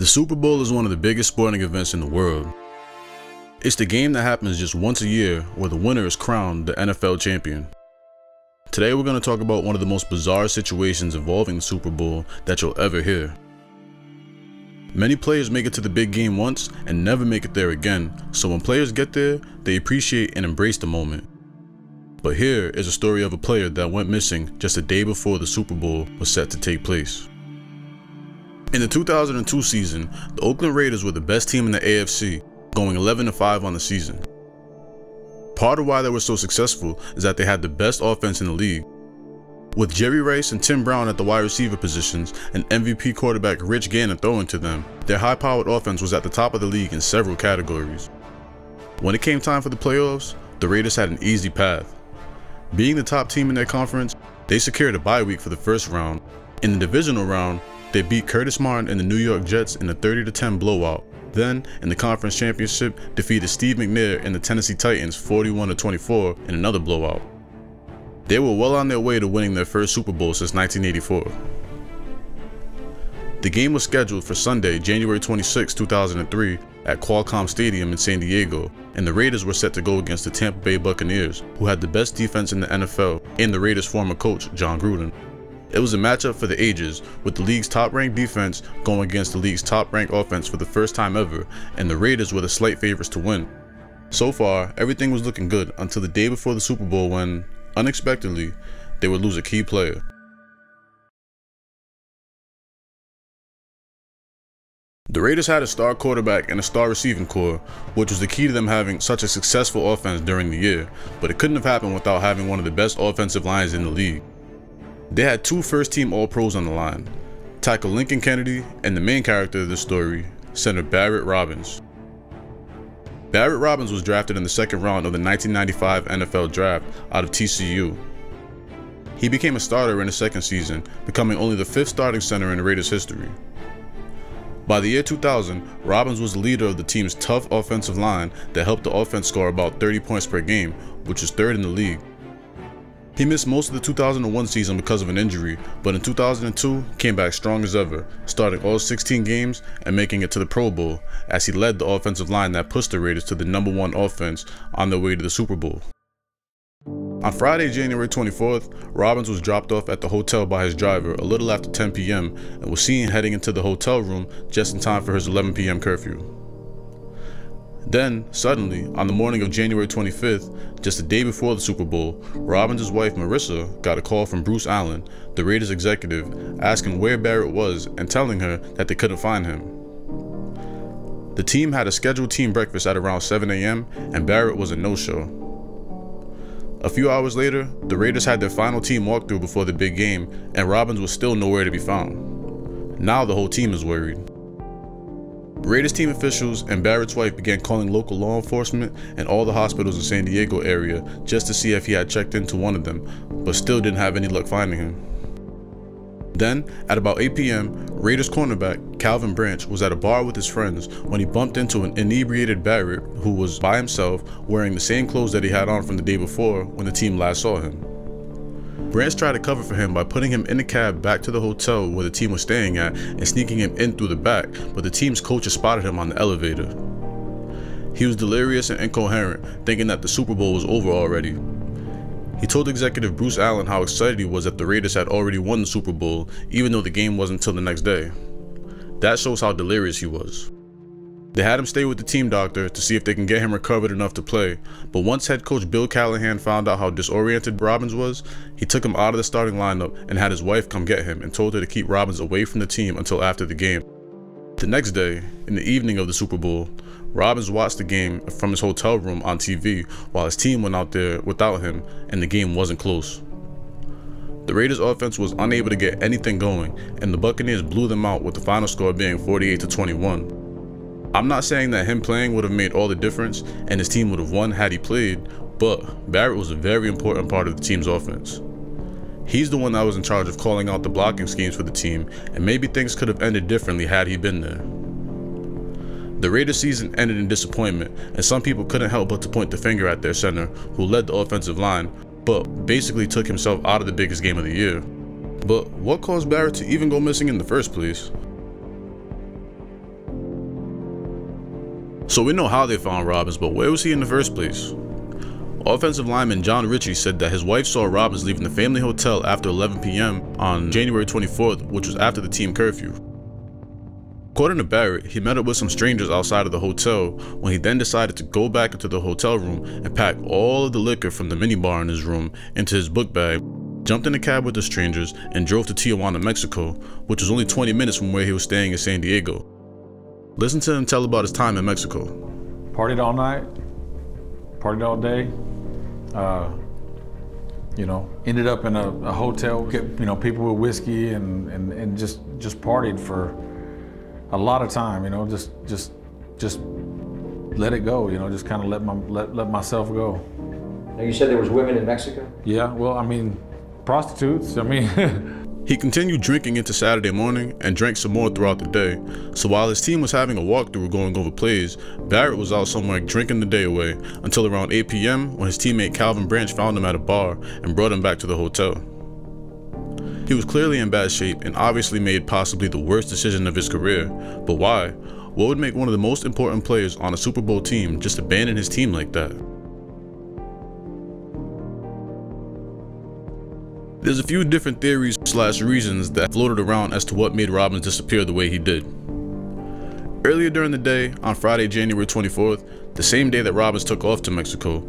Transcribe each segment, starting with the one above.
The Super Bowl is one of the biggest sporting events in the world. It's the game that happens just once a year where the winner is crowned the NFL champion. Today we're going to talk about one of the most bizarre situations involving the Super Bowl that you'll ever hear. Many players make it to the big game once and never make it there again, so when players get there, they appreciate and embrace the moment. But here is a story of a player that went missing just a day before the Super Bowl was set to take place. In the 2002 season, the Oakland Raiders were the best team in the AFC, going 11-5 on the season. Part of why they were so successful is that they had the best offense in the league. With Jerry Rice and Tim Brown at the wide receiver positions and MVP quarterback Rich Gannon throwing to them, their high-powered offense was at the top of the league in several categories. When it came time for the playoffs, the Raiders had an easy path. Being the top team in their conference, they secured a bye week for the first round. In the divisional round, they beat Curtis Martin and the New York Jets in a 30-10 blowout. Then, in the conference championship, defeated Steve McNair and the Tennessee Titans 41-24 in another blowout. They were well on their way to winning their first Super Bowl since 1984. The game was scheduled for Sunday, January 26, 2003 at Qualcomm Stadium in San Diego, and the Raiders were set to go against the Tampa Bay Buccaneers, who had the best defense in the NFL, and the Raiders' former coach, John Gruden. It was a matchup for the ages, with the league's top-ranked defense going against the league's top-ranked offense for the first time ever, and the Raiders were the slight favorites to win. So far, everything was looking good until the day before the Super Bowl when, unexpectedly, they would lose a key player. The Raiders had a star quarterback and a star receiving corps, which was the key to them having such a successful offense during the year, but it couldn't have happened without having one of the best offensive lines in the league. They had two first-team All-Pros on the line, tackle Lincoln Kennedy and the main character of this story, center Barrett Robbins. Barrett Robbins was drafted in the second round of the 1995 NFL Draft out of TCU. He became a starter in his second season, becoming only the fifth starting center in the Raiders' history. By the year 2000, Robbins was the leader of the team's tough offensive line that helped the offense score about 30 points per game, which is third in the league. He missed most of the 2001 season because of an injury, but in 2002 came back strong as ever, starting all 16 games and making it to the Pro Bowl, as he led the offensive line that pushed the Raiders to the #1 offense on their way to the Super Bowl. On Friday, January 24th, Robbins was dropped off at the hotel by his driver a little after 10 p.m. and was seen heading into the hotel room just in time for his 11 p.m. curfew. Then, suddenly, on the morning of January 25th, just a day before the Super Bowl, Robbins' wife Marissa got a call from Bruce Allen, the Raiders executive, asking where Barrett was and telling her that they couldn't find him. The team had a scheduled team breakfast at around 7 a.m. and Barrett was a no-show. A few hours later, the Raiders had their final team walkthrough before the big game and Robbins was still nowhere to be found. Now the whole team is worried. Raiders team officials and Barrett's wife began calling local law enforcement and all the hospitals in San Diego area just to see if he had checked into one of them, but still didn't have any luck finding him. Then, at about 8 p.m., Raiders cornerback Calvin Branch was at a bar with his friends when he bumped into an inebriated Barrett who was by himself wearing the same clothes that he had on from the day before when the team last saw him. Branch tried to cover for him by putting him in a cab back to the hotel where the team was staying at and sneaking him in through the back, but the team's coach spotted him on the elevator. He was delirious and incoherent, thinking that the Super Bowl was over already. He told executive Bruce Allen how excited he was that the Raiders had already won the Super Bowl, even though the game wasn't until the next day. That shows how delirious he was. They had him stay with the team doctor to see if they can get him recovered enough to play, but once head coach Bill Callahan found out how disoriented Robbins was, he took him out of the starting lineup and had his wife come get him and told her to keep Robbins away from the team until after the game. The next day, in the evening of the Super Bowl, Robbins watched the game from his hotel room on TV while his team went out there without him and the game wasn't close. The Raiders offense was unable to get anything going and the Buccaneers blew them out with the final score being 48-21. I'm not saying that him playing would have made all the difference and his team would have won had he played, but Barrett was a very important part of the team's offense. He's the one that was in charge of calling out the blocking schemes for the team, and maybe things could have ended differently had he been there. The Raiders season ended in disappointment, and some people couldn't help but to point the finger at their center, who led the offensive line, but basically took himself out of the biggest game of the year. But what caused Barrett to even go missing in the first place? So we know how they found Robbins, but where was he in the first place? Offensive lineman John Ritchie said that his wife saw Robbins leaving the family hotel after 11 p.m. on January 24th, which was after the team curfew. According to Barrett, he met up with some strangers outside of the hotel when he then decided to go back into the hotel room and pack all of the liquor from the minibar in his room into his book bag, jumped in a cab with the strangers, and drove to Tijuana, Mexico, which was only 20 minutes from where he was staying in San Diego. Listen to him tell about his time in Mexico. Partied all night, partied all day. Ended up in a hotel, people with whiskey and just partied for a lot of time, just let it go, just kind of let myself go. Now you said there was women in Mexico? Yeah, well, prostitutes, He continued drinking into Saturday morning and drank some more throughout the day. So while his team was having a walkthrough going over plays, Barrett was out somewhere drinking the day away until around 8 p.m. when his teammate Calvin Branch found him at a bar and brought him back to the hotel. He was clearly in bad shape and obviously made possibly the worst decision of his career. But why? What would make one of the most important players on a Super Bowl team just abandon his team like that? There's a few different theories / reasons that floated around as to what made Robbins disappear the way he did. Earlier during the day, on Friday, January 24th, the same day that Robbins took off to Mexico,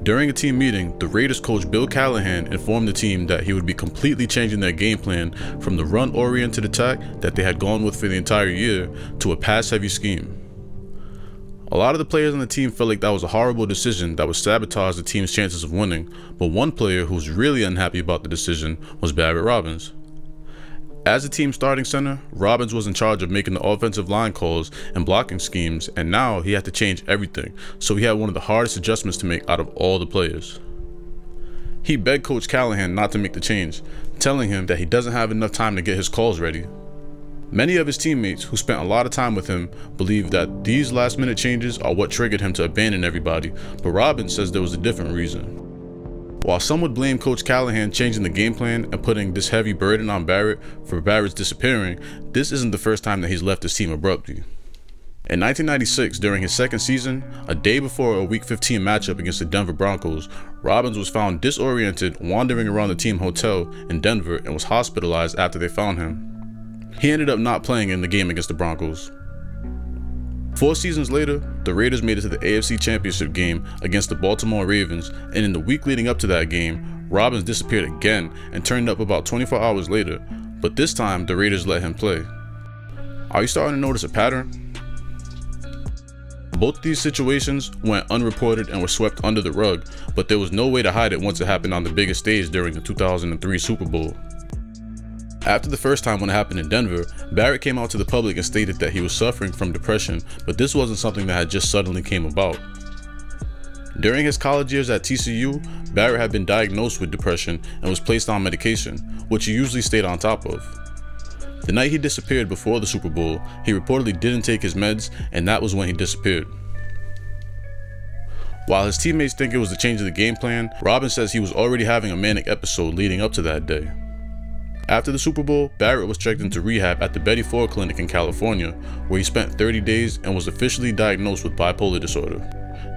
during a team meeting, the Raiders coach Bill Callahan informed the team that he would be completely changing their game plan from the run-oriented attack that they had gone with for the entire year to a pass-heavy scheme. A lot of the players on the team felt like that was a horrible decision that would sabotage the team's chances of winning, but one player who was really unhappy about the decision was Barrett Robbins. As the team's starting center, Robbins was in charge of making the offensive line calls and blocking schemes, and now he had to change everything, so he had one of the hardest adjustments to make out of all the players. He begged Coach Callahan not to make the change, telling him that he doesn't have enough time to get his calls ready. Many of his teammates who spent a lot of time with him believe that these last-minute changes are what triggered him to abandon everybody, but Robbins says there was a different reason. While some would blame Coach Callahan changing the game plan and putting this heavy burden on Barrett for Barrett's disappearing, this isn't the first time that he's left his team abruptly. In 1996, during his second season, a day before a Week 15 matchup against the Denver Broncos, Robbins was found disoriented wandering around the team hotel in Denver and was hospitalized after they found him. He ended up not playing in the game against the Broncos. 4 seasons later, the Raiders made it to the AFC Championship game against the Baltimore Ravens, and in the week leading up to that game, Robbins disappeared again and turned up about 24 hours later, but this time the Raiders let him play. Are you starting to notice a pattern? Both these situations went unreported and were swept under the rug, but there was no way to hide it once it happened on the biggest stage during the 2003 Super Bowl. After the first time when it happened in Denver, Barrett came out to the public and stated that he was suffering from depression, but this wasn't something that had just suddenly came about. During his college years at TCU, Barrett had been diagnosed with depression and was placed on medication, which he usually stayed on top of. The night he disappeared before the Super Bowl, he reportedly didn't take his meds, and that was when he disappeared. While his teammates think it was the change of the game plan, Robbins says he was already having a manic episode leading up to that day. After the Super Bowl, Barrett was checked into rehab at the Betty Ford Clinic in California, where he spent 30 days and was officially diagnosed with bipolar disorder.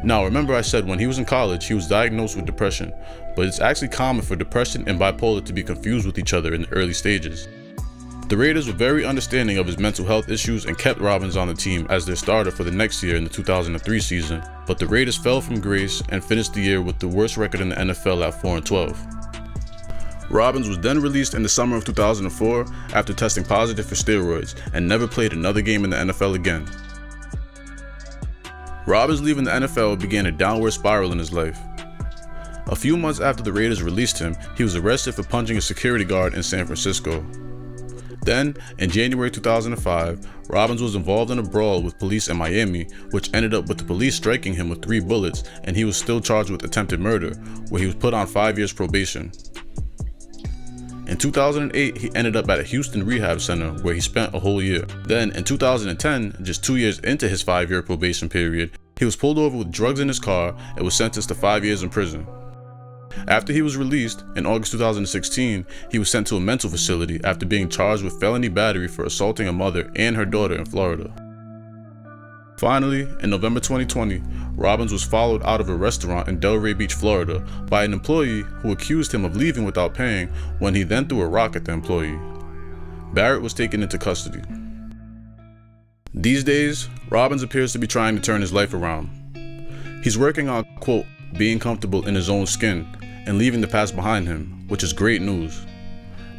Now remember I said when he was in college he was diagnosed with depression, but it's actually common for depression and bipolar to be confused with each other in the early stages. The Raiders were very understanding of his mental health issues and kept Robbins on the team as their starter for the next year in the 2003 season, but the Raiders fell from grace and finished the year with the worst record in the NFL at 4-12. Robbins was then released in the summer of 2004 after testing positive for steroids and never played another game in the NFL again. Robbins leaving the NFL began a downward spiral in his life. A few months after the Raiders released him, he was arrested for punching a security guard in San Francisco. Then, in January 2005, Robbins was involved in a brawl with police in Miami, which ended up with the police striking him with 3 bullets, and he was still charged with attempted murder, where he was put on 5 years probation. In 2008, he ended up at a Houston rehab center where he spent a whole year. Then, in 2010, just 2 years into his 5-year probation period, he was pulled over with drugs in his car and was sentenced to 5 years in prison. After he was released, in August 2016, he was sent to a mental facility after being charged with felony battery for assaulting a mother and her daughter in Florida. Finally, in November 2020, Robbins was followed out of a restaurant in Delray Beach, Florida by an employee who accused him of leaving without paying when he then threw a rock at the employee. Barrett was taken into custody. These days, Robbins appears to be trying to turn his life around. He's working on, quote, being comfortable in his own skin and leaving the past behind him, which is great news.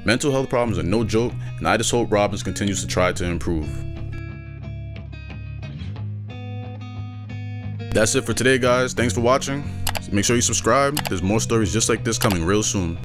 Mental health problems are no joke, and I just hope Robbins continues to try to improve. That's it for today, guys. Thanks for watching. Make sure you subscribe. There's more stories just like this coming real soon.